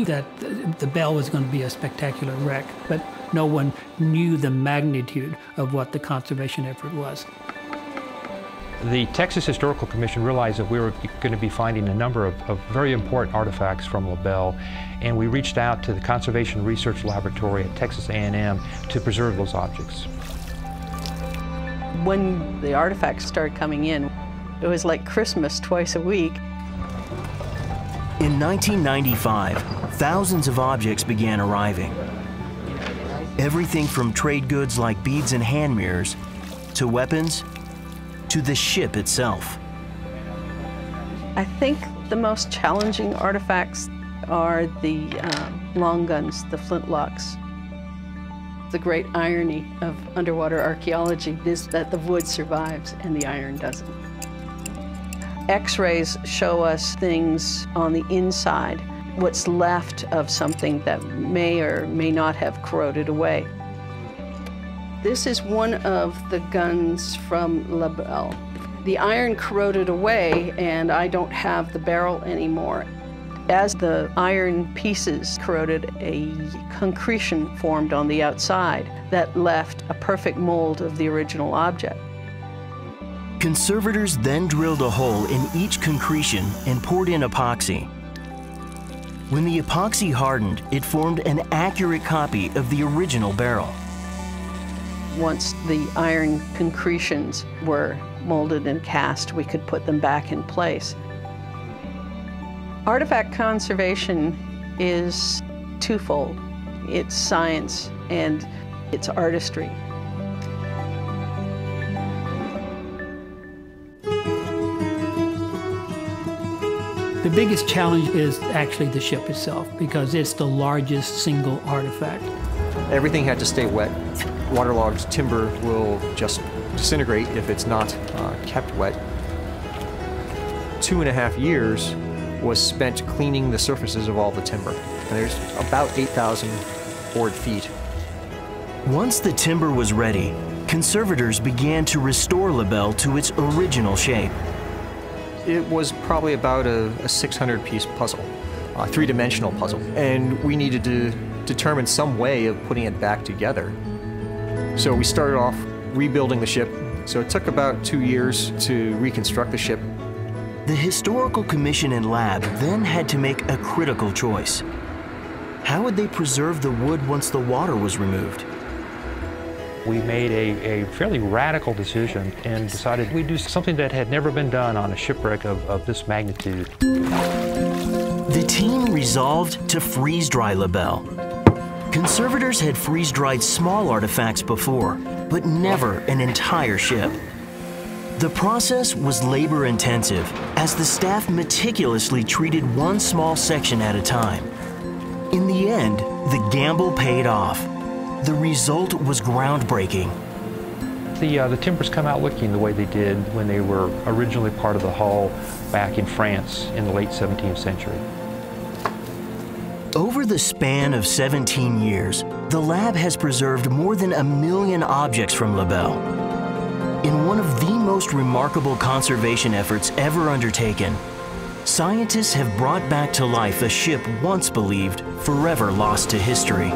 knew that the Belle was going to be a spectacular wreck, but no one knew the magnitude of what the conservation effort was. The Texas Historical Commission realized that we were going to be finding a number of very important artifacts from La Belle, and we reached out to the Conservation Research Laboratory at Texas A&M to preserve those objects. When the artifacts started coming in, it was like Christmas twice a week. In 1995, thousands of objects began arriving. Everything from trade goods like beads and hand mirrors, to weapons, to the ship itself. I think the most challenging artifacts are the long guns, the flintlocks. The great irony of underwater archaeology is that the wood survives and the iron doesn't. X-rays show us things on the inside, what's left of something that may or may not have corroded away. This is one of the guns from La Belle. The iron corroded away and I don't have the barrel anymore. As the iron pieces corroded, a concretion formed on the outside that left a perfect mold of the original object. Conservators then drilled a hole in each concretion and poured in epoxy. When the epoxy hardened, it formed an accurate copy of the original barrel. Once the iron concretions were molded and cast, we could put them back in place. Artifact conservation is twofold. It's science and it's artistry. The biggest challenge is actually the ship itself, because it's the largest single artifact. Everything had to stay wet. Waterlogged timber will just disintegrate if it's not kept wet. 2.5 years was spent cleaning the surfaces of all the timber. And there's about 8,000 board feet. Once the timber was ready, conservators began to restore La Belle to its original shape. It was probably about a 600-piece puzzle, a three-dimensional puzzle, and we needed to determine some way of putting it back together. So we started off rebuilding the ship. So it took about 2 years to reconstruct the ship. The Historical Commission and Lab then had to make a critical choice. How would they preserve the wood once the water was removed? We made a fairly radical decision and decided we'd do something that had never been done on a shipwreck of this magnitude. The team resolved to freeze-dry La Belle. Conservators had freeze-dried small artifacts before, but never an entire ship. The process was labor-intensive, as the staff meticulously treated one small section at a time. In the end, the gamble paid off. The result was groundbreaking. The timbers come out looking the way they did when they were originally part of the hull back in France in the late 17th century. Over the span of 17 years, the lab has preserved more than 1 million objects from La Belle. In one of the most remarkable conservation efforts ever undertaken, scientists have brought back to life a ship once believed forever lost to history.